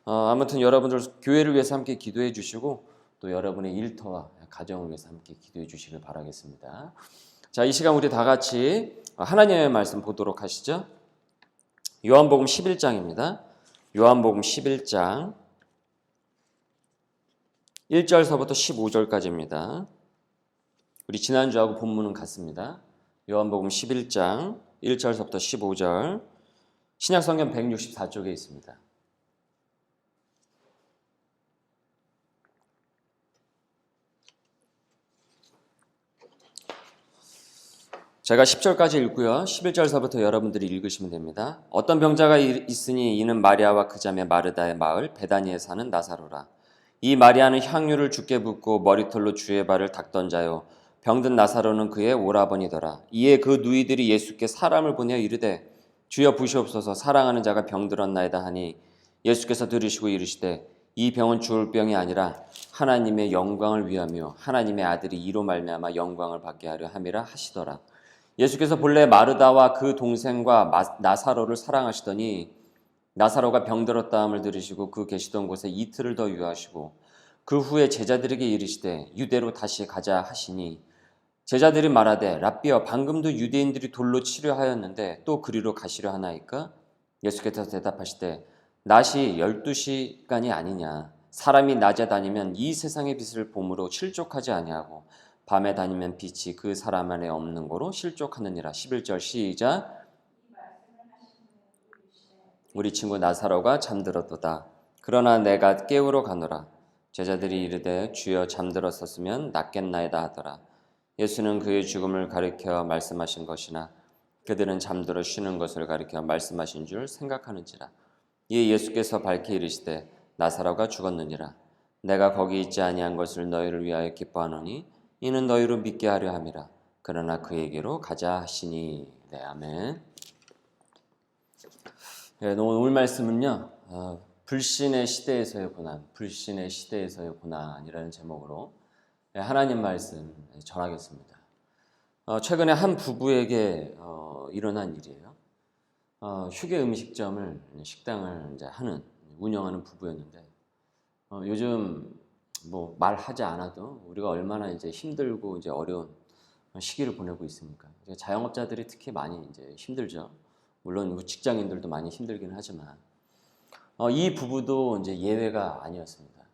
아무튼 여러분들 교회를 위해서 함께 기도해 주시고 또 여러분의 일터와 가정을 위해서 함께 기도해 주시길 바라겠습니다. 자, 이 시간 우리 다 같이 하나님의 말씀 보도록 하시죠. 요한복음 11장입니다. 요한복음 11장 1절서부터 15절까지입니다. 우리 지난주하고 본문은 같습니다. 요한복음 11장 1절서부터 15절, 신약성경 164쪽에 있습니다. 제가 10절까지 읽고요. 11절서부터 여러분들이 읽으시면 됩니다. 어떤 병자가 있으니 이는 마리아와 그 자매 마르다의 마을 베다니에 사는 나사로라. 이 마리아는 향유를 주께 붓고 머리털로 주의 발을 닦던 자요, 병든 나사로는 그의 오라버니더라. 이에 그 누이들이 예수께 사람을 보내어 이르되 주여 부시옵소서, 사랑하는 자가 병들었나이다 하니 예수께서 들으시고 이르시되 이 병은 죽을 병이 아니라 하나님의 영광을 위하며 하나님의 아들이 이로 말미암아 영광을 받게 하려 함이라 하시더라. 예수께서 본래 마르다와 그 동생과 나사로를 사랑하시더니 나사로가 병들었다함을 들으시고 그 계시던 곳에 이틀을 더 유하시고 그 후에 제자들에게 이르시되 유대로 다시 가자 하시니 제자들이 말하되 랍비여, 방금도 유대인들이 돌로 치려 하였는데 또 그리로 가시려 하나이까? 예수께서 대답하시되 낮이 12시간이 아니냐. 사람이 낮에 다니면 이 세상의 빛을 봄으로 실족하지 아니하고 밤에 다니면 빛이 그 사람 안에 없는 거로 실족하느니라. 11절 시작. 우리 친구 나사로가 잠들었도다. 그러나 내가 깨우러 가노라. 제자들이 이르되 주여, 잠들었었으면 낫겠나이다 하더라. 예수는 그의 죽음을 가리켜 말씀하신 것이나 그들은 잠들어 쉬는 것을 가리켜 말씀하신 줄 생각하는지라. 이에 예수께서 밝히 이르시되 나사로가 죽었느니라. 내가 거기 있지 아니한 것을 너희를 위하여 기뻐하노니 이는 너희로 믿게 하려 함이라. 그러나 그에게로 가자 하시니. 네, 아멘. 네, 오늘 말씀은요, 불신의 시대에서의 고난, 불신의 시대에서의 고난이라는 제목으로 하나님 말씀 전하겠습니다. 최근에 한 부부에게 일어난 일이에요. 휴게 음식점을, 식당을 이제 운영하는 부부였는데, 요즘 뭐 말하지 않아도 우리가 얼마나 이제 힘들고 이제 어려운 시기를 보내고 있습니까? 자영업자들이 특히 많이 이제 힘들죠. 물론 직장인들도 많이 힘들긴 하지만, 이 부부도 이제 예외가 아니었습니다.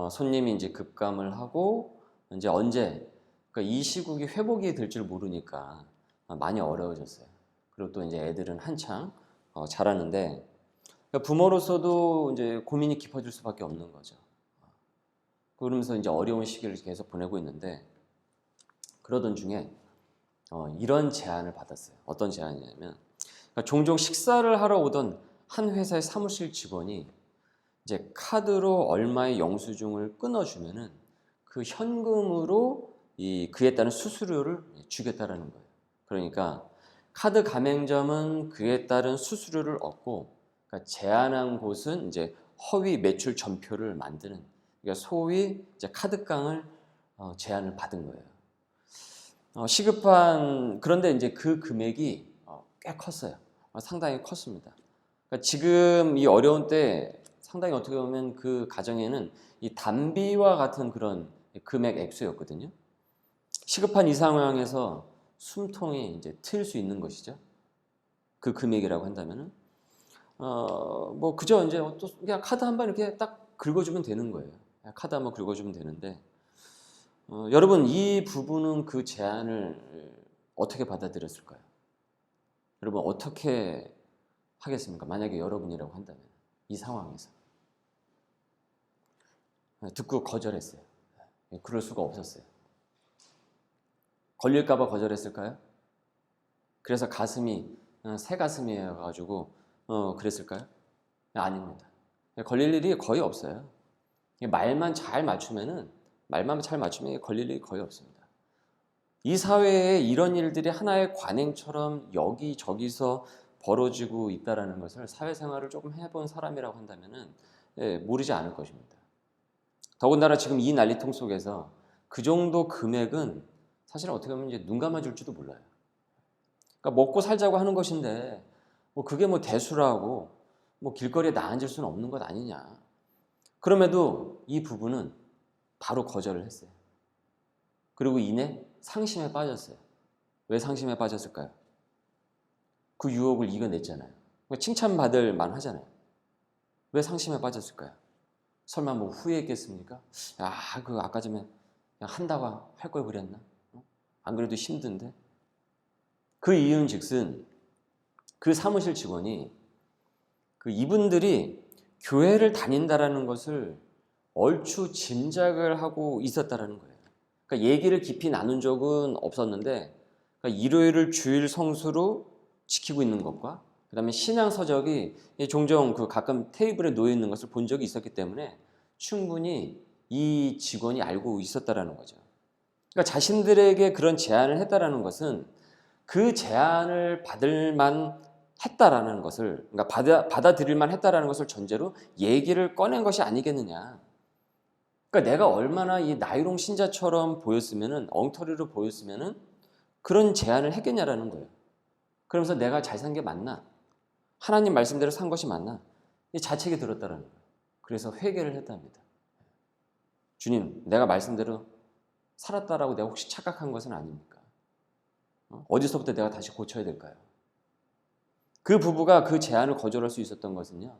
손님이 이제 급감을 하고 이제 언제, 그러니까 이 시국이 회복이 될 줄 모르니까 많이 어려워졌어요. 그리고 또 이제 애들은 한창 자라는데, 그러니까 부모로서도 이제 고민이 깊어질 수밖에 없는 거죠. 그러면서 이제 어려운 시기를 계속 보내고 있는데, 그러던 중에 이런 제안을 받았어요. 어떤 제안이냐면, 그러니까 종종 식사를 하러 오던 한 회사의 사무실 직원이 이제 카드로 얼마의 영수증을 끊어주면은 그 현금으로 그에 따른 수수료를 주겠다라는 거예요. 그러니까 카드 가맹점은 그에 따른 수수료를 얻고, 그러니까 제안한 곳은 이제 허위 매출 전표를 만드는, 그러니까 소위 이제 카드깡을 제안을 받은 거예요. 그런데 이제 그 금액이 꽤 컸어요. 상당히 컸습니다. 그러니까 지금 이 어려운 때 상당히 어떻게 보면 그 가정에는 이 담비와 같은 그런 금액 액수였거든요. 시급한 이 상황에서 숨통이 이제 트일 수 있는 것이죠. 그 금액이라고 한다면은 뭐 그저 이제 그냥 카드 한 번 이렇게 딱 긁어주면 되는 거예요. 카드 한번 긁어주면 되는데, 여러분, 이 부부는 그 제안을 어떻게 받아들였을까요? 여러분, 어떻게 하겠습니까? 만약에 여러분이라고 한다면 이 상황에서 듣고 거절했어요. 그럴 수가 없었어요. 걸릴까 봐 거절했을까요? 그래서 가슴이 새 가슴이어가지고 그랬을까요? 아닙니다. 걸릴 일이 거의 없어요. 말만 잘 맞추면 걸릴 일이 거의 없습니다. 이 사회에 이런 일들이 하나의 관행처럼 여기저기서 벌어지고 있다는 것을 사회생활을 조금 해본 사람이라고 한다면 모르지 않을 것입니다. 더군다나 지금 이 난리통 속에서 그 정도 금액은 사실 어떻게 보면 이제 눈 감아줄지도 몰라요. 그러니까 먹고 살자고 하는 것인데, 뭐 그게 뭐 대수라고 뭐 길거리에 나앉을 수는 없는 것 아니냐. 그럼에도 이 부부는 바로 거절을 했어요. 그리고 이내 상심에 빠졌어요. 왜 상심에 빠졌을까요? 그 유혹을 이겨냈잖아요. 칭찬받을 만하잖아요. 왜 상심에 빠졌을까요? 설마 뭐 후회했겠습니까? 야, 그 아까 전에 그냥 한다고 할 걸 그랬나? 안 그래도 힘든데? 그 이유는 즉슨 그 사무실 직원이 그 이분들이 교회를 다닌다라는 것을 얼추 짐작을 하고 있었다라는 거예요. 그러니까 얘기를 깊이 나눈 적은 없었는데, 그러니까 일요일을 주일 성수로 지키고 있는 것과 그다음에 신앙 서적이 종종 그 가끔 테이블에 놓여 있는 것을 본 적이 있었기 때문에 충분히 이 직원이 알고 있었다라는 거죠. 그러니까 자신들에게 그런 제안을 했다라는 것은 그 제안을 받을 만 했다라는 것을, 그러니까 받아들일 만 했다라는 것을 전제로 얘기를 꺼낸 것이 아니겠느냐. 그러니까 내가 얼마나 이 나이롱 신자처럼 보였으면은, 엉터리로 보였으면은 그런 제안을 했겠냐라는 거예요. 그러면서 내가 잘 산 게 맞나? 하나님 말씀대로 산 것이 맞나? 이 자책이 들었다라는 거예요. 그래서 회개를 했답니다. 주님, 내가 말씀대로 살았다라고 내가 혹시 착각한 것은 아닙니까? 어디서부터 내가 다시 고쳐야 될까요? 그 부부가 그 제안을 거절할 수 있었던 것은요,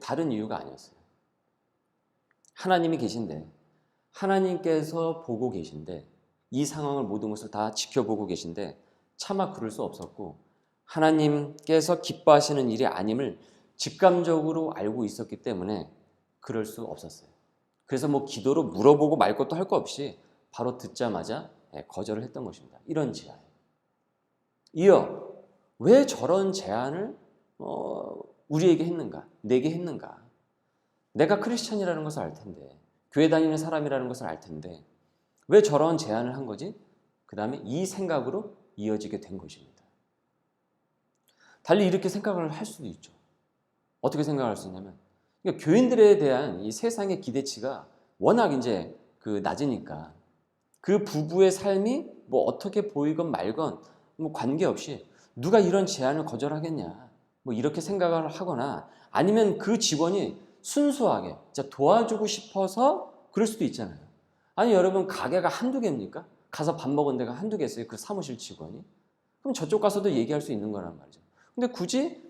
다른 이유가 아니었어요. 하나님이 계신데, 하나님께서 보고 계신데, 이 상황을 모든 것을 다 지켜보고 계신데 차마 그럴 수 없었고, 하나님께서 기뻐하시는 일이 아님을 직감적으로 알고 있었기 때문에 그럴 수 없었어요. 그래서 뭐 기도로 물어보고 말 것도 할 거 없이 바로 듣자마자 거절을 했던 것입니다. 이런 제안. 이어 왜 저런 제안을 우리에게 했는가? 내게 했는가? 내가 크리스천이라는 것을 알 텐데, 교회 다니는 사람이라는 것을 알 텐데 왜 저런 제안을 한 거지? 그 다음에 이 생각으로 이어지게 된 것입니다. 달리 이렇게 생각을 할 수도 있죠. 어떻게 생각할 수 있냐면, 그러니까 교인들에 대한 이 세상의 기대치가 워낙 이제 그 낮으니까 그 부부의 삶이 뭐 어떻게 보이건 말건 뭐 관계없이 누가 이런 제안을 거절하겠냐, 뭐 이렇게 생각을 하거나, 아니면 그 직원이 순수하게 진짜 도와주고 싶어서 그럴 수도 있잖아요. 아니 여러분, 가게가 한두 개입니까? 가서 밥 먹은 데가 한두 개였어요, 그 사무실 직원이? 그럼 저쪽 가서도 얘기할 수 있는 거란 말이죠. 근데 굳이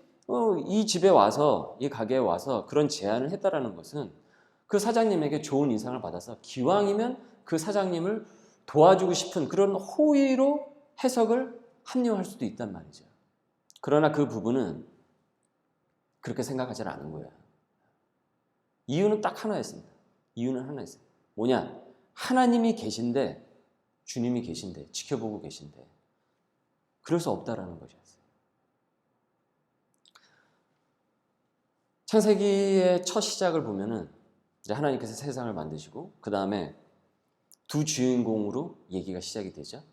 이 집에 와서, 이 가게에 와서 그런 제안을 했다라는 것은 그 사장님에게 좋은 인상을 받아서 기왕이면 그 사장님을 도와주고 싶은 그런 호의로 해석을 합리화할 수도 있단 말이죠. 그러나 그 부부는 그렇게 생각하지 않은 거예요. 이유는 딱 하나였습니다. 이유는 하나였어요. 뭐냐? 하나님이 계신데, 주님이 계신데, 지켜보고 계신데 그럴 수 없다라는 것이었어요. 창세기의 첫 시작을 보면은 이제 하나님께서 세상을 만드시고 그 다음에 두 주인공으로 얘기가 시작이 되죠.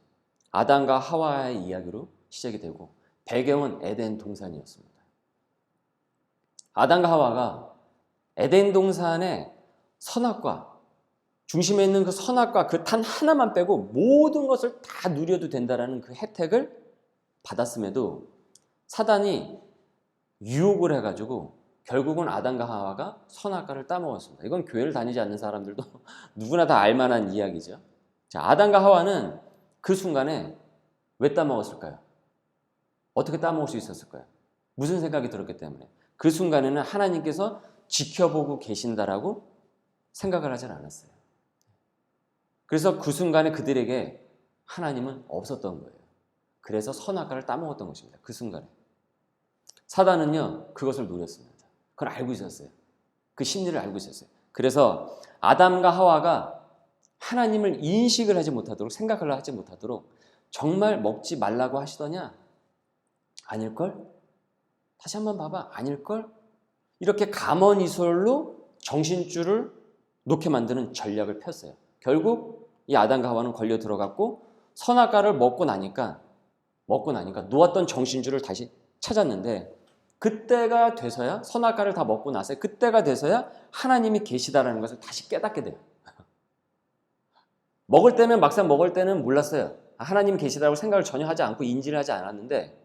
아담과 하와의 이야기로 시작이 되고 배경은 에덴 동산이었습니다. 아담과 하와가 에덴 동산의 선악과, 중심에 있는 그 선악과 그 단 하나만 빼고 모든 것을 다 누려도 된다라는 그 혜택을 받았음에도 사단이 유혹을 해가지고 결국은 아담과 하와가 선악과를 따먹었습니다. 이건 교회를 다니지 않는 사람들도 누구나 다 알만한 이야기죠. 자, 아담과 하와는 그 순간에 왜 따먹었을까요? 어떻게 따먹을 수 있었을까요? 무슨 생각이 들었기 때문에? 그 순간에는 하나님께서 지켜보고 계신다라고 생각을 하진 않았어요. 그래서 그 순간에 그들에게 하나님은 없었던 거예요. 그래서 선악과를 따먹었던 것입니다. 그 순간에. 사단은요, 그것을 노렸습니다. 그걸 알고 있었어요. 그 심리를 알고 있었어요. 그래서 아담과 하와가 하나님을 인식을 하지 못하도록, 생각을 하지 못하도록 정말 먹지 말라고 하시더냐? 아닐걸? 다시 한번 봐봐. 아닐걸? 이렇게 가먼이솔로 정신줄을 놓게 만드는 전략을 폈어요. 결국 이 아담과 하와는 걸려 들어갔고 선악과를 먹고 나니까 놓았던 정신줄을 다시 찾았는데, 그때가 돼서야, 선악과를 다 먹고 나서 그때가 돼서야 하나님이 계시다라는 것을 다시 깨닫게 돼요. 막상 먹을 때는 몰랐어요. 하나님이 계시다고 생각을 전혀 하지 않고 인지를 하지 않았는데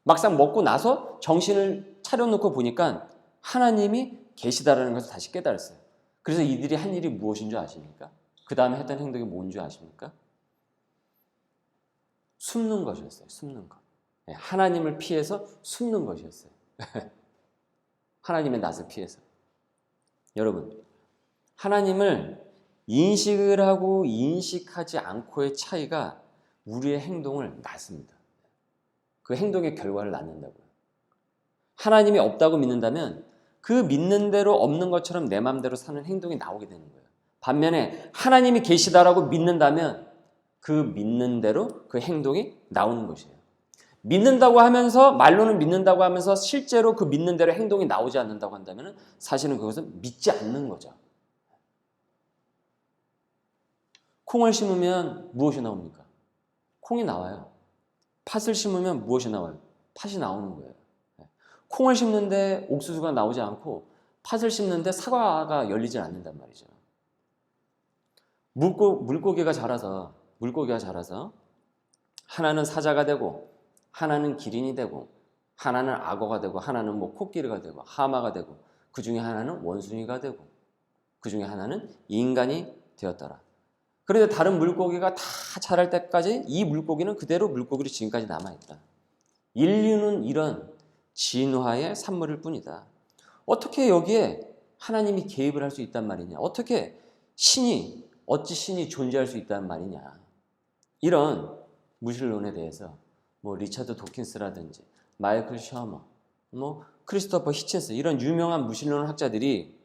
막상 먹고 나서 정신을 차려놓고 보니까 하나님이 계시다라는 것을 다시 깨달았어요. 그래서 이들이 한 일이 무엇인 줄 아십니까? 그 다음에 했던 행동이 뭔 줄 아십니까? 숨는 것이었어요. 숨는 것. 하나님을 피해서 숨는 것이었어요. 하나님의 낯을 피해서. 여러분, 하나님을 인식을 하고 인식하지 않고의 차이가 우리의 행동을 낳습니다. 그 행동의 결과를 낳는다고요. 하나님이 없다고 믿는다면 그 믿는 대로 없는 것처럼 내 마음대로 사는 행동이 나오게 되는 거예요. 반면에 하나님이 계시다라고 믿는다면 그 믿는 대로 그 행동이 나오는 것이에요. 믿는다고 하면서, 말로는 믿는다고 하면서 실제로 그 믿는 대로 행동이 나오지 않는다고 한다면 사실은 그것은 믿지 않는 거죠. 콩을 심으면 무엇이 나옵니까? 콩이 나와요. 팥을 심으면 무엇이 나와요? 팥이 나오는 거예요. 콩을 심는데 옥수수가 나오지 않고 팥을 심는데 사과가 열리지 않는단 말이죠. 물고기가 자라서 하나는 사자가 되고 하나는 기린이 되고 하나는 악어가 되고 하나는 코끼리가 되고 하마가 되고 그 중에 하나는 원숭이가 되고 그 중에 하나는 인간이 되었더라. 그런데 다른 물고기가 다 자랄 때까지 이 물고기는 그대로 물고기로 지금까지 남아있다. 인류는 이런 진화의 산물일 뿐이다. 어떻게 여기에 하나님이 개입을 할 수 있단 말이냐? 어찌 신이 존재할 수 있단 말이냐? 이런 무신론에 대해서 리차드 도킨스라든지 마이클 셔머, 크리스토퍼 히친스 이런 유명한 무신론 학자들이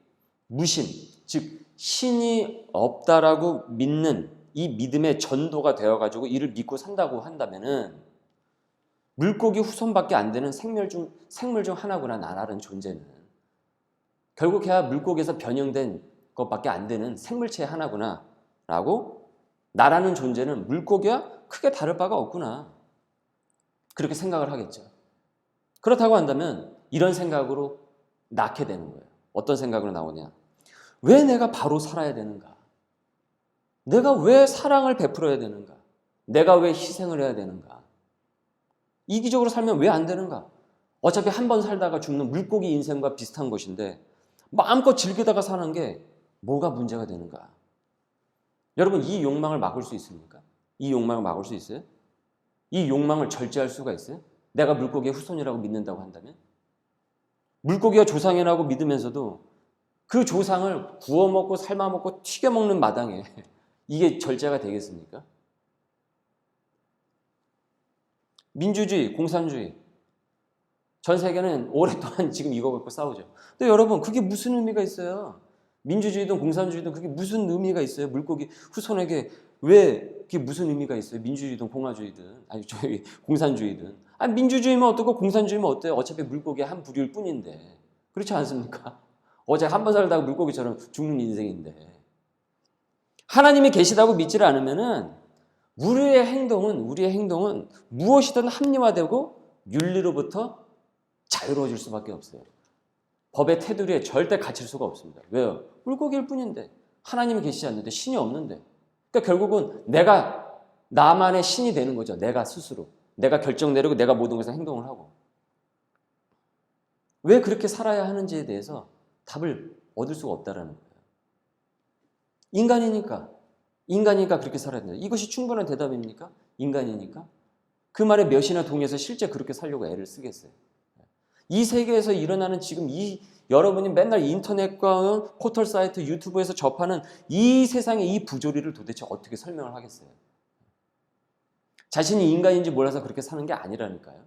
무신, 즉 신이 없다라고 믿는 이 믿음의 전도가 되어가지고 이를 믿고 산다고 한다면은 물고기 후손밖에 안 되는 생물 중 하나구나, 나라는 존재는. 결국에야 물고기에서 변형된 것밖에 안 되는 생물체의 하나구나 라고, 나라는 존재는 물고기와 크게 다를 바가 없구나, 그렇게 생각을 하겠죠. 그렇다고 한다면 이런 생각으로 낳게 되는 거예요. 어떤 생각으로 나오냐? 왜 내가 바로 살아야 되는가? 내가 왜 사랑을 베풀어야 되는가? 내가 왜 희생을 해야 되는가? 이기적으로 살면 왜 안 되는가? 어차피 한 번 살다가 죽는 물고기 인생과 비슷한 것인데 마음껏 즐기다가 사는 게 뭐가 문제가 되는가? 여러분, 이 욕망을 막을 수 있습니까? 이 욕망을 막을 수 있어요? 이 욕망을 절제할 수가 있어요? 내가 물고기의 후손이라고 믿는다고 한다면? 물고기가 조상이라고 믿으면서도 그 조상을 구워 먹고 삶아 먹고 튀겨 먹는 마당에 이게 절제가 되겠습니까? 민주주의, 공산주의, 전 세계는 오랫동안 지금 이거 갖고 싸우죠. 근데 여러분, 그게 무슨 의미가 있어요? 민주주의든 공산주의든 그게 무슨 의미가 있어요? 물고기 후손에게 왜 그게 무슨 의미가 있어요? 민주주의든 공산주의든. 민주주의면 어떻고 공산주의면 어때요? 어차피 물고기의 한 부류일 뿐인데. 그렇지 않습니까? 어제 한 번 살다가 물고기처럼 죽는 인생인데. 하나님이 계시다고 믿지를 않으면은 우리의 행동은 무엇이든 합리화되고 윤리로부터 자유로워질 수밖에 없어요. 법의 테두리에 절대 갇힐 수가 없습니다. 왜요? 물고기일 뿐인데, 하나님이 계시지 않는데, 신이 없는데. 그러니까 결국은 내가 나만의 신이 되는 거죠. 내가 스스로. 내가 결정 내리고 내가 모든 것을 행동을 하고. 왜 그렇게 살아야 하는지에 대해서 답을 얻을 수가 없다라는 거예요. 인간이니까 그렇게 살아야 된다. 이것이 충분한 대답입니까? 인간이니까? 그 말에 몇이나 동의해서 실제 그렇게 살려고 애를 쓰겠어요. 이 세계에서 일어나는 지금 여러분이 맨날 인터넷과 포털 사이트, 유튜브에서 접하는 이 세상의 이 부조리를 도대체 어떻게 설명을 하겠어요? 자신이 인간인지 몰라서 그렇게 사는 게 아니라니까요.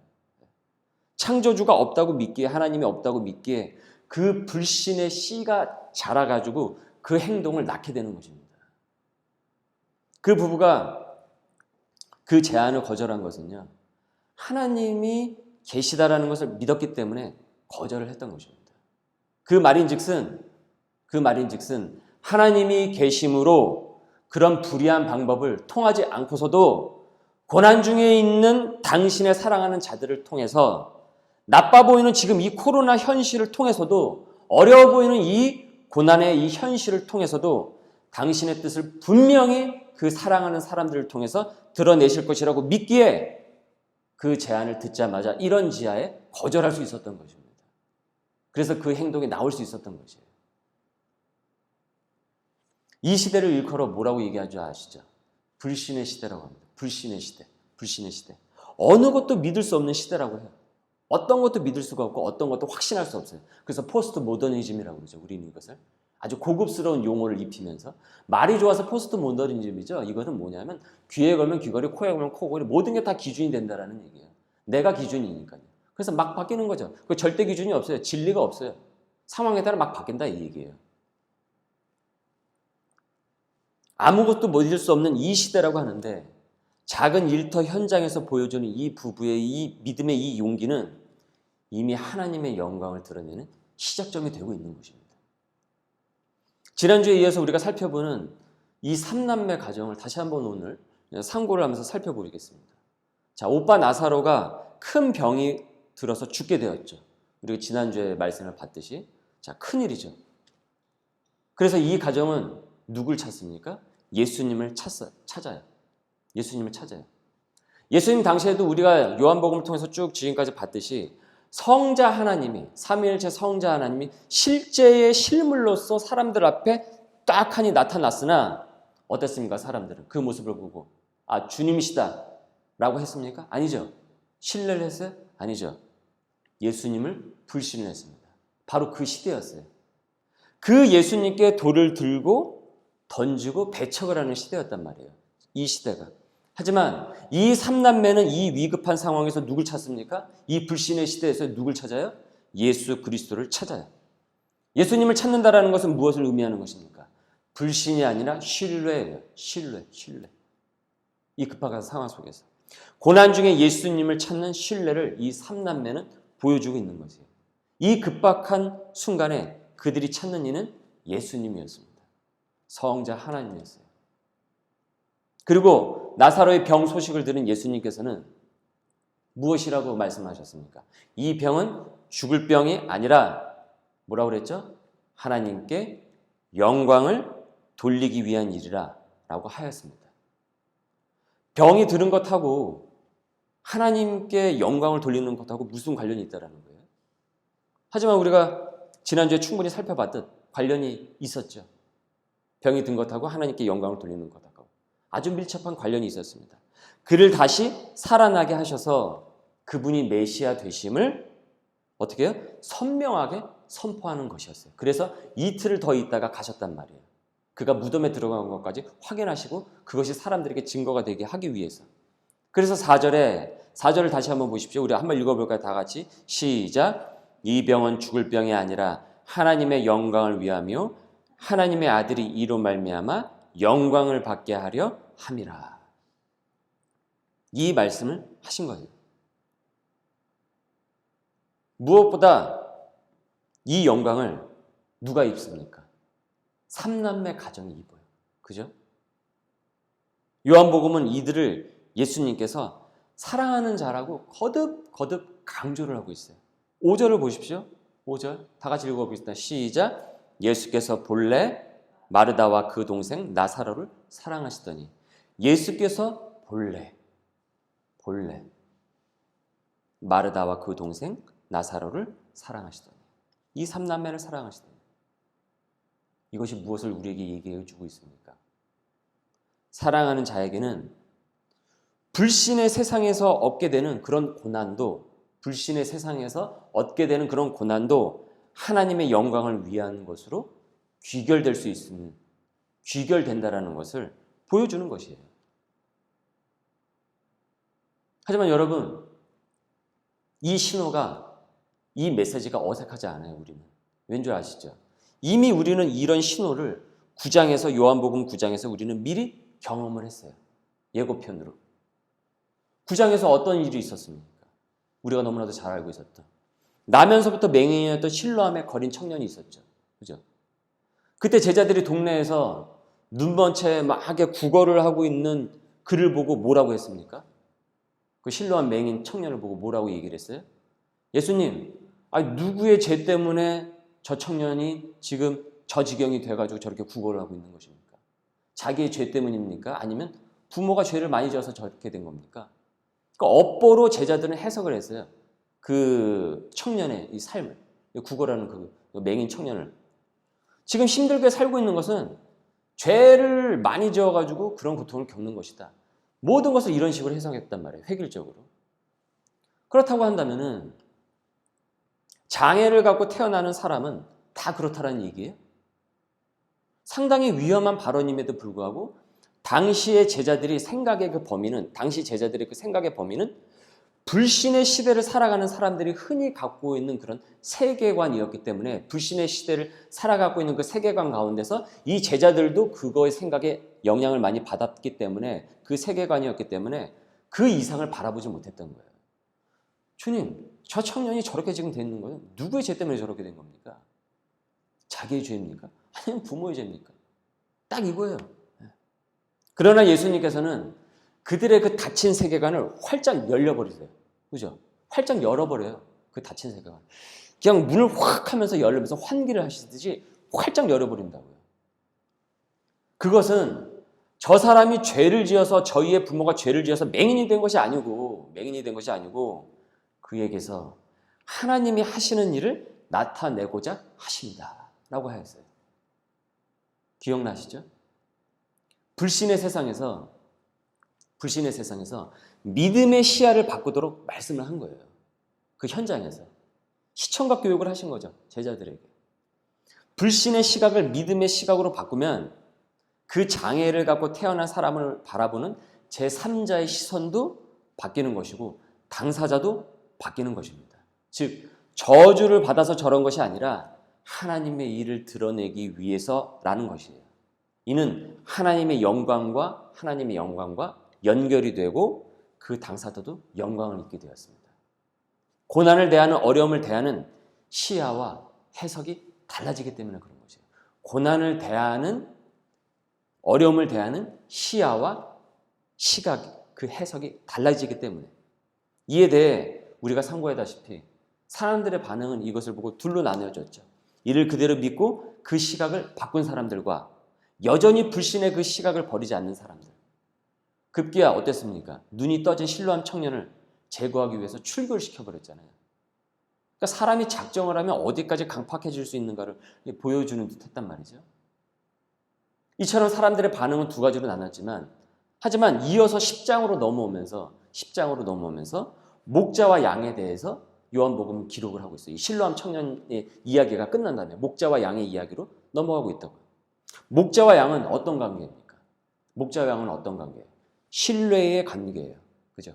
창조주가 없다고 믿기에, 하나님이 없다고 믿기에 그 불신의 씨가 자라가지고 그 행동을 낳게 되는 것입니다. 그 부부가 그 제안을 거절한 것은요, 하나님이 계시다라는 것을 믿었기 때문에 거절을 했던 것입니다. 그 말인즉슨 하나님이 계심으로 그런 불의한 방법을 통하지 않고서도 고난 중에 있는 당신의 사랑하는 자들을 통해서, 나빠 보이는 지금 이 코로나 현실을 통해서도, 어려워 보이는 이 고난의 이 현실을 통해서도 당신의 뜻을 분명히 그 사랑하는 사람들을 통해서 드러내실 것이라고 믿기에 그 제안을 듣자마자 이런 지하에 거절할 수 있었던 것입니다. 그래서 그 행동이 나올 수 있었던 것이에요. 이 시대를 일컬어 뭐라고 얘기하죠 아시죠? 불신의 시대라고 합니다. 불신의 시대. 불신의 시대. 어느 것도 믿을 수 없는 시대라고 해요. 어떤 것도 믿을 수가 없고 어떤 것도 확신할 수 없어요. 그래서 포스트 모더니즘이라고 그러죠. 우리는 이것을. 아주 고급스러운 용어를 입히면서 말이 좋아서 포스트 모더니즘이죠. 이것은 뭐냐면 귀에 걸면 귀걸이, 코에 걸면 코걸이 모든 게 다 기준이 된다라는 얘기예요. 내가 기준이니까요. 그래서 막 바뀌는 거죠. 그 절대 기준이 없어요. 진리가 없어요. 상황에 따라 막 바뀐다 이 얘기예요. 아무것도 믿을 수 없는 이 시대라고 하는데 작은 일터 현장에서 보여주는 이 부부의 이 믿음의 이 용기는 이미 하나님의 영광을 드러내는 시작점이 되고 있는 것입니다. 지난주에 이어서 우리가 살펴보는 이 삼남매 가정을 다시 한번 오늘 상고를 하면서 살펴보겠습니다. 자, 오빠 나사로가 큰 병이 들어서 죽게 되었죠. 우리가 지난주에 말씀을 봤듯이 자, 큰일이죠. 그래서 이 가정은 누굴 찾습니까? 예수님을 찾아요. 예수님을 찾아요. 예수님 당시에도 우리가 요한복음을 통해서 쭉 지금까지 봤듯이 성자 하나님이, 삼위일체 성자 하나님이 실제의 실물로서 사람들 앞에 딱하니 나타났으나 어땠습니까? 사람들은 그 모습을 보고 아 주님이시다 라고 했습니까? 아니죠. 신뢰를 했어요? 아니죠. 예수님을 불신을 했습니다. 바로 그 시대였어요. 그 예수님께 돌을 들고 던지고 배척을 하는 시대였단 말이에요. 이 시대가. 하지만 이 삼남매는 이 위급한 상황에서 누굴 찾습니까? 이 불신의 시대에서 누굴 찾아요? 예수 그리스도를 찾아요. 예수님을 찾는다라는 것은 무엇을 의미하는 것입니까? 불신이 아니라 신뢰예요. 신뢰. 이 급박한 상황 속에서. 고난 중에 예수님을 찾는 신뢰를 이 삼남매는 보여주고 있는 것이에요. 이 급박한 순간에 그들이 찾는 이는 예수님이었습니다. 성자 하나님이었어요. 그리고 나사로의 병 소식을 들은 예수님께서는 무엇이라고 말씀하셨습니까? 이 병은 죽을 병이 아니라 뭐라고 그랬죠? 하나님께 영광을 돌리기 위한 일이라 라고 하였습니다. 병이 들은 것하고 하나님께 영광을 돌리는 것하고 무슨 관련이 있다는 거예요? 하지만 우리가 지난주에 충분히 살펴봤듯 관련이 있었죠. 병이 든 것하고 하나님께 영광을 돌리는 것하고 아주 밀접한 관련이 있었습니다. 그를 다시 살아나게 하셔서 그분이 메시아 되심을 어떻게 해요? 선명하게 선포하는 것이었어요. 그래서 이틀을 더 있다가 가셨단 말이에요. 그가 무덤에 들어간 것까지 확인하시고 그것이 사람들에게 증거가 되게 하기 위해서. 그래서 4절을 다시 한번 보십시오. 우리 한번 읽어볼까요? 다 같이 시작. 이 병은 죽을 병이 아니라 하나님의 영광을 위하며 하나님의 아들이 이로 말미암아 영광을 받게 하려 함이라. 이 말씀을 하신 거예요. 무엇보다 이 영광을 누가 입습니까? 삼남매 가정이 입어요. 그죠? 요한복음은 이들을 예수님께서 사랑하는 자라고 거듭 강조를 하고 있어요. 5절을 보십시오. 5절 다 같이 읽어보겠습니다. 시작. 예수께서 본래 마르다와 그 동생 나사로를 사랑하시더니 예수께서 본래 마르다와 그 동생 나사로를 사랑하시더니 이 삼남매를 사랑하시더니 이것이 무엇을 우리에게 얘기해 주고 있습니까? 사랑하는 자에게는 불신의 세상에서 얻게 되는 그런 고난도 불신의 세상에서 얻게 되는 그런 고난도 하나님의 영광을 위한 것으로 귀결될 수 있으면 귀결된다라는 것을 보여주는 것이에요. 하지만 여러분 이 신호가 이 메시지가 어색하지 않아요. 우리는 왠 줄 아시죠? 이미 우리는 이런 신호를 9장에서 요한복음 9장에서 우리는 미리 경험을 했어요. 예고편으로 9장에서 어떤 일이 있었습니까? 우리가 너무나도 잘 알고 있었던 나면서부터 맹인이었던 실로암에 거린 청년이 있었죠. 그죠? 그때 제자들이 동네에서 눈먼 채 막하게 구걸을 하고 있는 그를 보고 뭐라고 했습니까? 그 실로암 맹인 청년을 보고 뭐라고 얘기를 했어요? 예수님, 누구의 죄 때문에 저 청년이 지금 저 지경이 돼가지고 저렇게 구걸을 하고 있는 것입니까? 자기의 죄 때문입니까? 아니면 부모가 죄를 많이 져서 저렇게 된 겁니까? 그러니까 업보로 제자들은 해석을 했어요. 그 청년의 이 삶을. 구걸하는 그 맹인 청년을. 지금 힘들게 살고 있는 것은 죄를 많이 지어가지고 그런 고통을 겪는 것이다. 모든 것을 이런 식으로 해석했단 말이에요. 획일적으로. 그렇다고 한다면은 장애를 갖고 태어나는 사람은 다 그렇다라는 얘기예요. 상당히 위험한 발언임에도 불구하고 당시의 제자들의 생각의 그 범위는, 당시 제자들의 그 생각의 범위는 불신의 시대를 살아가는 사람들이 흔히 갖고 있는 그런 세계관이었기 때문에, 불신의 시대를 살아가고 있는 그 세계관 가운데서 이 제자들도 그거의 생각에 영향을 많이 받았기 때문에, 그 세계관이었기 때문에 그 이상을 바라보지 못했던 거예요. 주님, 저 청년이 저렇게 지금 돼 있는 거예요. 누구의 죄 때문에 저렇게 된 겁니까? 자기의 죄입니까? 아니면 부모의 죄입니까? 딱 이거예요. 그러나 예수님께서는 그들의 그 닫힌 세계관을 활짝 열려버리세요. 그죠? 활짝 열어버려요. 그 닫힌 세계관. 그냥 문을 확 하면서 열면서 환기를 하시듯이 활짝 열어버린다고요. 그것은 저 사람이 죄를 지어서, 저희의 부모가 죄를 지어서 맹인이 된 것이 아니고, 그에게서 하나님이 하시는 일을 나타내고자 하신다 라고 하였어요. 기억나시죠? 불신의 세상에서 믿음의 시야를 바꾸도록 말씀을 한 거예요. 그 현장에서 시청각 교육을 하신 거죠. 제자들에게. 불신의 시각을 믿음의 시각으로 바꾸면 그 장애를 갖고 태어난 사람을 바라보는 제3자의 시선도 바뀌는 것이고 당사자도 바뀌는 것입니다. 즉 저주를 받아서 저런 것이 아니라 하나님의 일을 드러내기 위해서라는 것이에요. 이는 하나님의 영광과 연결이 되고 그 당사자도 영광을 입게 되었습니다. 고난을 대하는, 어려움을 대하는 시야와 해석이 달라지기 때문에 그런 것이에요. 고난을 대하는, 어려움을 대하는 시야와 시각, 그 해석이 달라지기 때문에. 이에 대해 우리가 상고하다시피 사람들의 반응은 이것을 보고 둘로 나뉘어졌죠. 이를 그대로 믿고 그 시각을 바꾼 사람들과 여전히 불신의 그 시각을 버리지 않는 사람들. 급기야 어땠습니까? 눈이 떠진 실로암 청년을 제거하기 위해서 출교를 시켜버렸잖아요. 그러니까 사람이 작정을 하면 어디까지 강팍해질 수 있는가를 보여주는 듯 했단 말이죠. 이처럼 사람들의 반응은 두 가지로 나눴지만, 하지만 이어서 10장으로 넘어오면서 목자와 양에 대해서 요한복음은 기록을 하고 있어요. 이 실로암 청년의 이야기가 끝난 다음에 목자와 양의 이야기로 넘어가고 있다고요. 목자와 양은 어떤 관계입니까? 목자와 양은 어떤 관계예요? 신뢰의 관계예요. 그죠?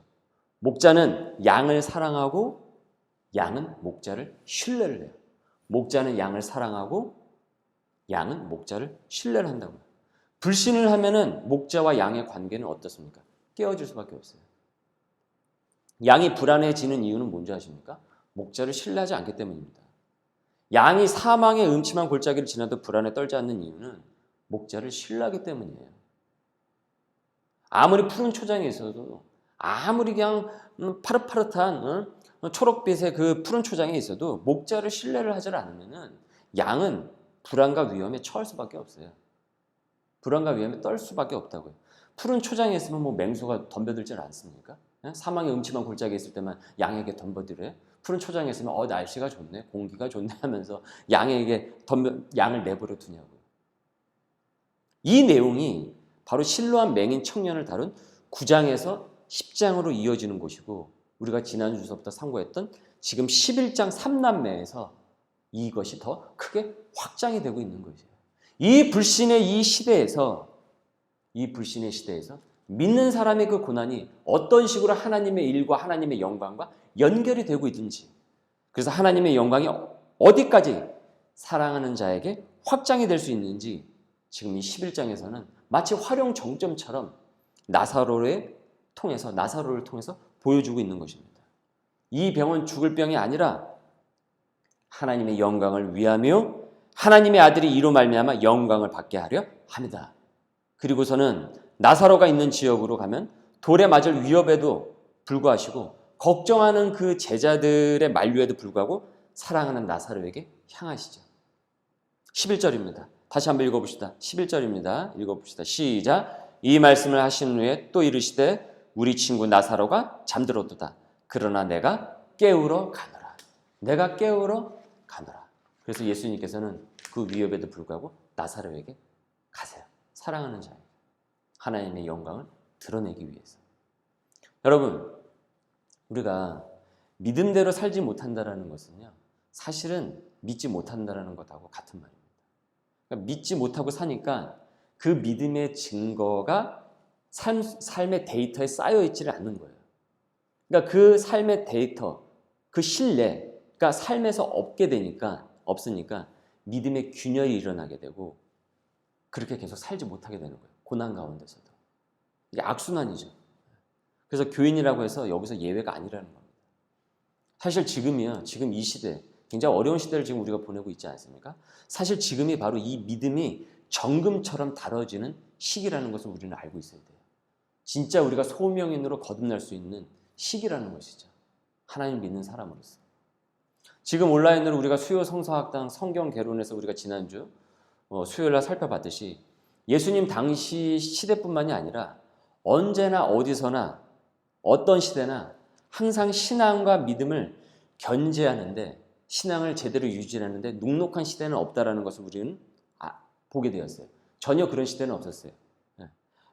목자는 양을 사랑하고 양은 목자를 신뢰를 해요. 목자는 양을 사랑하고 양은 목자를 신뢰를 한다고요. 불신을 하면은 목자와 양의 관계는 어떻습니까? 깨어질 수밖에 없어요. 양이 불안해지는 이유는 뭔지 아십니까? 목자를 신뢰하지 않기 때문입니다. 양이 사망의 음침한 골짜기를 지나도 불안에 떨지 않는 이유는 목자를 신뢰하기 때문이에요. 아무리 푸른 초장에 있어도, 아무리 그냥 파릇파릇한 초록빛의 그 푸른 초장에 있어도 목자를 신뢰를 하지 않으면 양은 불안과 위험에 처할 수밖에 없어요. 불안과 위험에 떨 수밖에 없다고요. 푸른 초장에 있으면 뭐 맹수가 덤벼들지 않습니까? 사망의 음침한 골짜기에 있을 때만 양에게 덤벼들어요. 푸른 초장에 있으면 날씨가 좋네, 공기가 좋네 하면서 양에게 양을 내버려 두냐고요. 이 내용이 바로 실로암 맹인 청년을 다룬 9장에서 10장으로 이어지는 것이고, 우리가 지난주서부터 상고했던 지금 11장 3남매에서 이것이 더 크게 확장이 되고 있는 것이에요. 이 불신의 시대에서 믿는 사람의 그 고난이 어떤 식으로 하나님의 일과 하나님의 영광과 연결이 되고 있든지, 그래서 하나님의 영광이 어디까지 사랑하는 자에게 확장이 될 수 있는지 지금 이 11장에서는 마치 활용 정점처럼 나사로를 통해서 보여주고 있는 것입니다. 이 병은 죽을 병이 아니라 하나님의 영광을 위하며 하나님의 아들이 이로 말미암아 영광을 받게 하려 합니다. 그리고서는 나사로가 있는 지역으로 가면 돌에 맞을 위협에도 불구하시고 걱정하는 그 제자들의 만류에도 불구하고 사랑하는 나사로에게 향하시죠. 11절입니다. 다시 한번 읽어봅시다. 11절입니다. 읽어봅시다. 시작. 이 말씀을 하신 후에 또 이르시되 우리 친구 나사로가 잠들었도다. 그러나 내가 깨우러 가노라. 가노라. 그래서 예수님께서는 그 위협에도 불구하고 나사로에게 가세요. 사랑하는 자에게 하나님의 영광을 드러내기 위해서. 여러분, 우리가 믿음대로 살지 못한다는 것은요, 사실은 믿지 못한다는 것하고 같은 말입니다. 그러니까 믿지 못하고 사니까 그 믿음의 증거가 삶의 데이터에 쌓여있지를 않는 거예요. 그러니까 그 삶의 데이터, 그 신뢰가 삶에서 없으니까 믿음의 균열이 일어나게 되고 그렇게 계속 살지 못하게 되는 거예요. 고난 가운데서도. 이게 악순환이죠. 그래서 교인이라고 해서 여기서 예외가 아니라는 겁니다. 사실 지금 이 시대, 굉장히 어려운 시대를 지금 우리가 보내고 있지 않습니까? 사실 지금이 바로 이 믿음이 정금처럼 다뤄지는 시기라는 것을 우리는 알고 있어야 돼요. 진짜 우리가 소명인으로 거듭날 수 있는 시기라는 것이죠. 하나님 믿는 사람으로서. 지금 온라인으로 우리가 수요 성서학당 성경 개론에서 우리가 지난주 수요일날 살펴봤듯이 예수님 당시 시대뿐만이 아니라 언제나 어디서나 어떤 시대나 항상 신앙과 믿음을 견제하는데 신앙을 제대로 유지하는데 눅눅한 시대는 없다라는 것을 우리는 보게 되었어요. 전혀 그런 시대는 없었어요.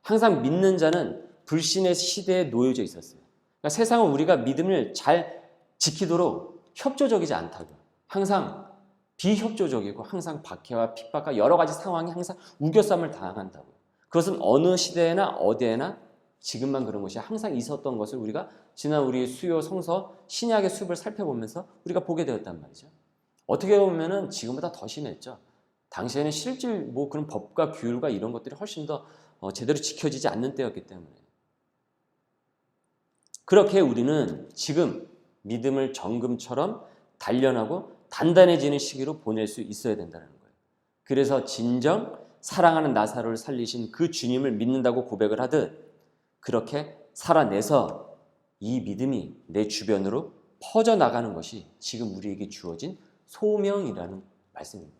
항상 믿는 자는 불신의 시대에 놓여져 있었어요. 그러니까 세상은 우리가 믿음을 잘 지키도록 협조적이지 않다고. 항상 비협조적이고 항상 박해와 핍박과 여러 가지 상황이 항상 우겨쌈을 당한다고. 그것은 어느 시대나 어디에나 지금만 그런 것이 항상 있었던 것을 우리가 지난 우리 수요 성서 신약의 숲을 살펴보면서 우리가 보게 되었단 말이죠. 어떻게 보면은 지금보다 더 심했죠. 당시에는 실질 그런 법과 규율과 이런 것들이 훨씬 더 제대로 지켜지지 않는 때였기 때문에. 그렇게 우리는 지금 믿음을 정금처럼 단련하고 단단해지는 시기로 보낼 수 있어야 된다는 거예요. 그래서 진정 사랑하는 나사로를 살리신 그 주님을 믿는다고 고백을 하듯 그렇게 살아내서 이 믿음이 내 주변으로 퍼져나가는 것이 지금 우리에게 주어진 소명이라는 말씀입니다.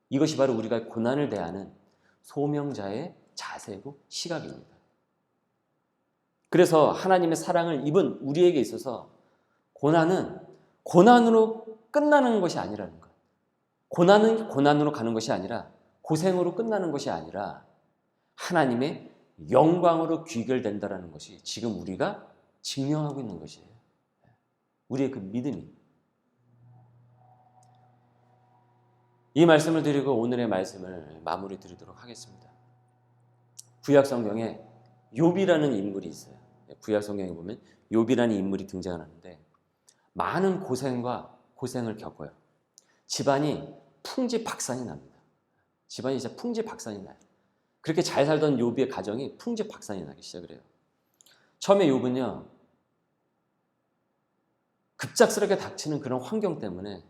이것이 바로 우리가 고난을 대하는 소명자의 자세고 시각입니다. 그래서 하나님의 사랑을 입은 우리에게 있어서 고난은 고난으로 끝나는 것이 아니라는 것. 고난은 고난으로 가는 것이 아니라 고생으로 끝나는 것이 아니라 하나님의 영광으로 귀결된다는 것이 지금 우리가 증명하고 있는 것이에요. 우리의 그 믿음이. 이 말씀을 드리고 오늘의 말씀을 마무리 드리도록 하겠습니다. 구약 성경에 욥이라는 인물이 있어요. 구약 성경에 보면 욥이라는 인물이 등장하는데 많은 고생을 겪어요. 집안이 풍지박산이 납니다. 집안이 진짜 풍지박산이 나요. 그렇게 잘 살던 욥의 가정이 풍지박산이 나기 시작을 해요. 처음에 욥은요, 급작스럽게 닥치는 그런 환경 때문에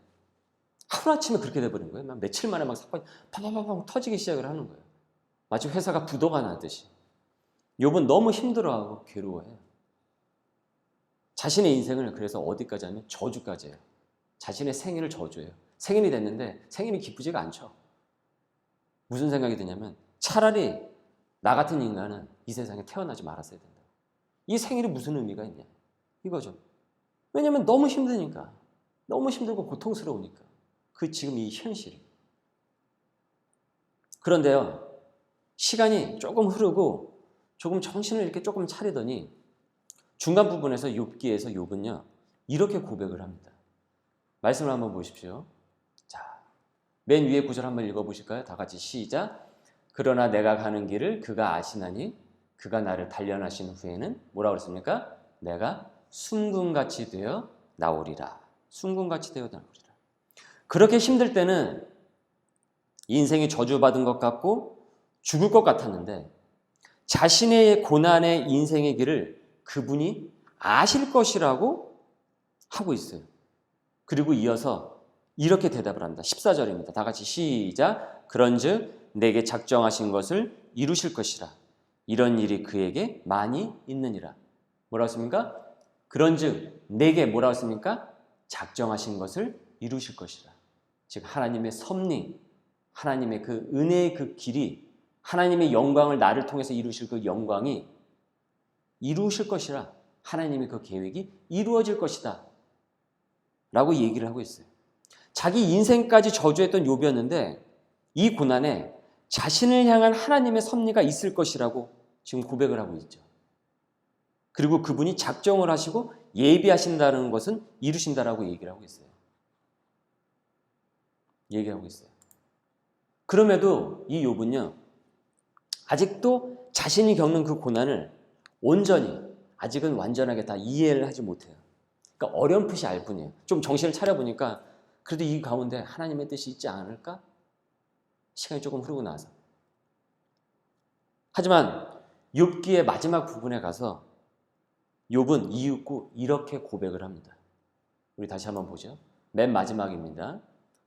하루아침에 그렇게 돼버린 거예요. 막 며칠 만에 막 사건이 팍팍팍 터지기 시작을 하는 거예요. 마치 회사가 부도가 나듯이. 욥은 너무 힘들어하고 괴로워해요. 자신의 인생을 그래서 어디까지 하면 저주까지 해요. 자신의 생일을 저주해요. 생일이 됐는데 생일이 기쁘지가 않죠. 무슨 생각이 드냐면 차라리 나 같은 인간은 이 세상에 태어나지 말았어야 된다. 이 생일이 무슨 의미가 있냐 이거죠. 왜냐하면 너무 힘드니까. 너무 힘들고 고통스러우니까. 그 지금 이 현실이. 그런데요, 시간이 조금 흐르고 조금 정신을 이렇게 조금 차리더니 중간 부분에서 욥기에서 욥은요 이렇게 고백을 합니다. 말씀을 한번 보십시오. 자, 맨 위에 구절 한번 읽어보실까요? 다 같이 시작. 그러나 내가 가는 길을 그가 아시나니 그가 나를 단련하신 후에는 뭐라고 그랬습니까? 내가 순금같이 되어 나오리라. 순금같이 되어 나오리라. 그렇게 힘들 때는 인생이 저주받은 것 같고 죽을 것 같았는데 자신의 고난의 인생의 길을 그분이 아실 것이라고 하고 있어요. 그리고 이어서 이렇게 대답을 합니다. 14절입니다. 다 같이 시작. 그런즉 내게 작정하신 것을 이루실 것이라. 이런 일이 그에게 많이 있느니라. 뭐라고 했습니까? 그런즉 내게 뭐라고 했습니까? 작정하신 것을 이루실 것이라. 즉 하나님의 섭리, 하나님의 그 은혜의 그 길이, 하나님의 영광을 나를 통해서 이루실 그 영광이 이루실 것이라. 하나님의 그 계획이 이루어질 것이다 라고 얘기를 하고 있어요. 자기 인생까지 저주했던 욥이었는데 이 고난에 자신을 향한 하나님의 섭리가 있을 것이라고 지금 고백을 하고 있죠. 그리고 그분이 작정을 하시고 예비하신다는 것은 이루신다라고 얘기를 하고 있어요. 얘기하고 있어요. 그럼에도 이 욥은요, 아직도 자신이 겪는 그 고난을 온전히, 아직은 완전하게 다 이해를 하지 못해요. 그러니까 어렴풋이 알 뿐이에요. 좀 정신을 차려보니까 그래도 이 가운데 하나님의 뜻이 있지 않을까? 시간이 조금 흐르고 나서. 하지만 욥기의 마지막 부분에 가서 욥은 이윽고 이렇게 고백을 합니다. 우리 다시 한번 보죠. 맨 마지막입니다.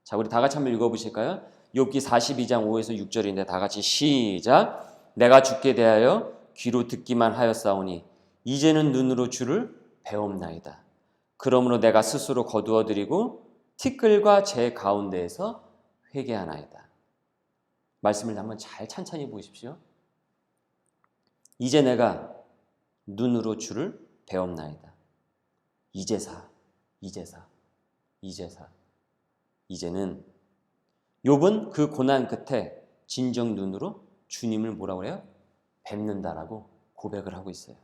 자, 우리 다 같이 한번 읽어보실까요? 욥기 42장 5에서 6절인데 다 같이 시작. 내가 주께 대하여 귀로 듣기만 하였사오니 이제는 눈으로 주를 배옵나이다. 그러므로 내가 스스로 거두어드리고 티끌과 제 가운데에서 회개하나이다. 말씀을 한번 잘 찬찬히 보십시오. 이제 내가 눈으로 주를 배옵나이다. 이제사. 이제는 욥은 그 고난 끝에 진정 눈으로 주님을 뭐라고 그래요? 뵙는다라고 고백을 하고 있어요.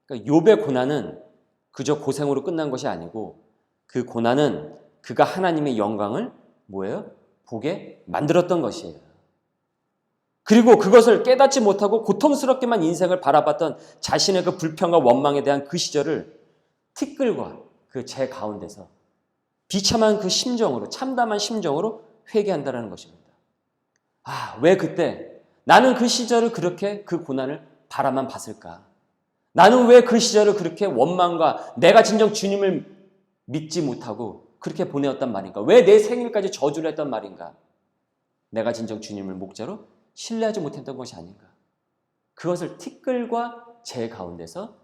그러니까 욥의 고난은 그저 고생으로 끝난 것이 아니고 그 고난은 그가 하나님의 영광을 뭐예요? 보게 만들었던 것이에요. 그리고 그것을 깨닫지 못하고 고통스럽게만 인생을 바라봤던 자신의 그 불평과 원망에 대한 그 시절을 티끌과 그 제 가운데서 비참한 그 심정으로, 참담한 심정으로 회개한다는 것입니다. 왜 그때 나는 그 시절을 그렇게 그 고난을 바라만 봤을까? 나는 왜 그 시절을 그렇게 원망과 내가 진정 주님을 믿지 못하고 그렇게 보내었단 말인가? 왜 내 생일까지 저주를 했단 말인가? 내가 진정 주님을 목자로 신뢰하지 못했던 것이 아닌가? 그것을 티끌과 제 가운데서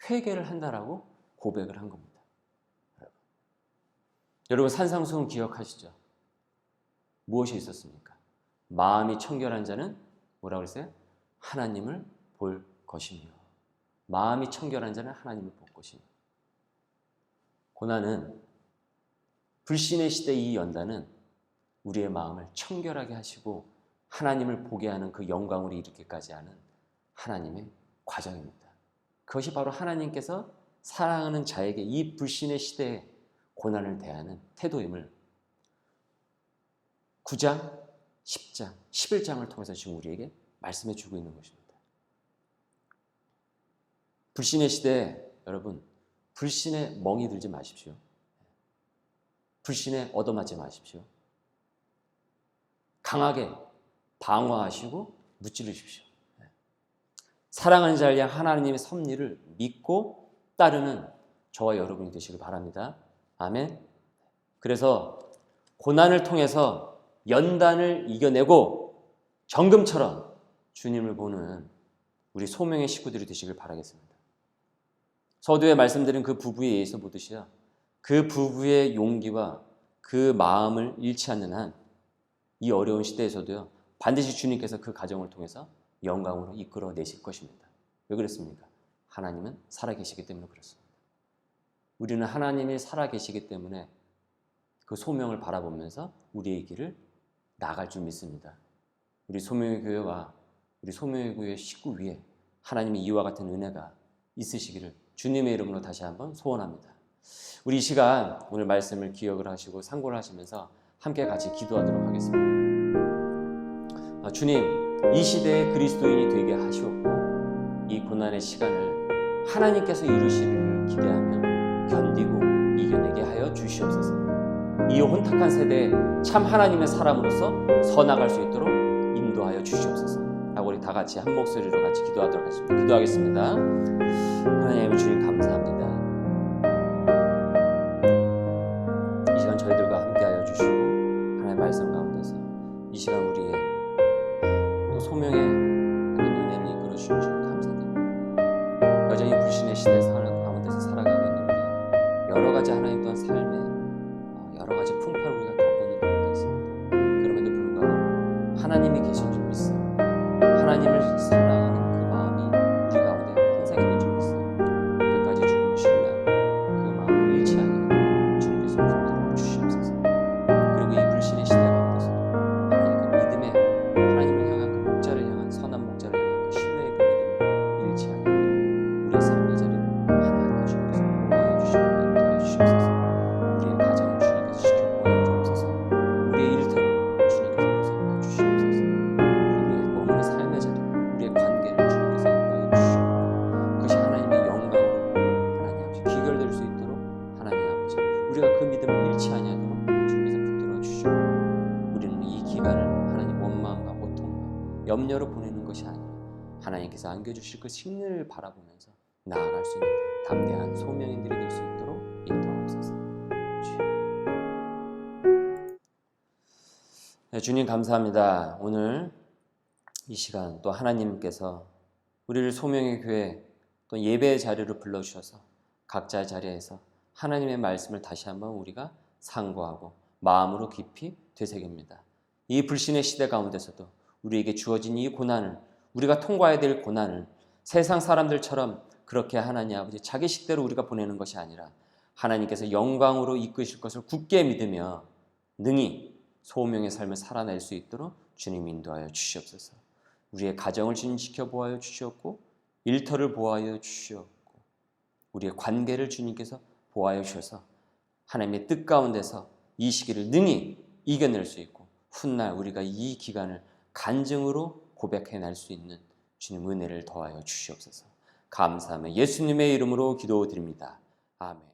회개를 한다라고 고백을 한 겁니다. 여러분 산상수훈 기억하시죠? 무엇이 있었습니까? 마음이 청결한 자는 뭐라고 그랬어요? 하나님을 볼 것이며 마음이 청결한 자는 하나님을 볼 것이며 고난은 불신의 시대 이 연단은 우리의 마음을 청결하게 하시고 하나님을 보게 하는 그 영광으로 이르기까지 하는 하나님의 과정입니다. 그것이 바로 하나님께서 사랑하는 자에게 이 불신의 시대에 고난을 대하는 태도임을 9장, 10장, 11장을 통해서 지금 우리에게 말씀해 주고 있는 것입니다. 불신의 시대에 여러분 불신에 멍이 들지 마십시오. 불신에 얻어맞지 마십시오. 강하게 방어하시고 무찌르십시오. 사랑하는 자를 향한 하나님의 섭리를 믿고 따르는 저와 여러분이 되시길 바랍니다. 아멘. 그래서 고난을 통해서 연단을 이겨내고 정금처럼 주님을 보는 우리 소명의 식구들이 되시길 바라겠습니다. 서두에 말씀드린 그 부부의 예에서 보듯이요. 그 부부의 용기와 그 마음을 잃지 않는 한 이 어려운 시대에서도요. 반드시 주님께서 그 가정을 통해서 영광으로 이끌어내실 것입니다. 왜 그렇습니까? 하나님은 살아계시기 때문에 그렇습니다. 우리는 하나님이 살아계시기 때문에 그 소명을 바라보면서 우리의 길을 나아갈 줄 믿습니다. 우리 소명의 교회와 우리 소명의 교회 식구 위에 하나님의 이와 같은 은혜가 있으시기를 주님의 이름으로 다시 한번 소원합니다. 우리 이 시간 오늘 말씀을 기억을 하시고 상고를 하시면서 함께 같이 기도하도록 하겠습니다. 주님, 이 시대에 그리스도인이 되게 하시옵고 이 고난의 시간을 하나님께서 이루시기를 기대하며 견디고 이겨내게 하여 주시옵소서. 이 혼탁한 세대에 참 하나님의 사람으로서 서나갈 수 있도록 인도하여 주시옵소서. 하고 우리 다 같이 한 목소리로 같이 기도하도록 하겠습니다. 기도하겠습니다. 하나님 주님 감사합니다. 이 시간 저희들과 함께하여 주시고 하나님의 말씀 가운데서 이 시간 우리의 또 소명의 하나님의 은혜를 이끌어 주신 줄 감사드립니다. 여전히 불신의 시대 가운데서 살아가고 있는 우리 여러 가지 하나님 또한 삶의 여러 가지 풍파를 우리가 겪고 있는 가운데 있습니다. 그럼에도 불구하고 하나님이 계신 줄 믿습니다. 하나님을 사랑하는 그 마음이 우리 가운데 항상 있는 줄 믿습니다. 끝까지 주님을 신뢰하고 그 마음을 잃지 않으려 주님께서 붙들어 염려로 보내는 것이 아니라 하나님께서 안겨주실 그 승리를 바라보면서 나아갈 수 있는 담대한 소명인들이 될 수 있도록 인도하옵소서. 네, 주님 감사합니다. 오늘 이 시간 또 하나님께서 우리를 소명의 교회 또 예배의 자리로 불러주셔서 각자의 자리에서 하나님의 말씀을 다시 한번 우리가 상고하고 마음으로 깊이 되새깁니다. 이 불신의 시대 가운데서도 우리에게 주어진 이 고난을, 우리가 통과해야 될 고난을 세상 사람들처럼 그렇게 하나님 아버지 자기 식대로 우리가 보내는 것이 아니라 하나님께서 영광으로 이끄실 것을 굳게 믿으며 능히 소명의 삶을 살아낼 수 있도록 주님 인도하여 주시옵소서. 우리의 가정을 주님 지켜보아여 주시옵고 일터를 보아여 주시옵고 우리의 관계를 주님께서 보아여 주셔서 하나님의 뜻 가운데서 이 시기를 능히 이겨낼 수 있고 훗날 우리가 이 기간을 간증으로 고백해낼 수 있는 주님 은혜를 더하여 주시옵소서. 감사하며 예수님의 이름으로 기도드립니다. 아멘.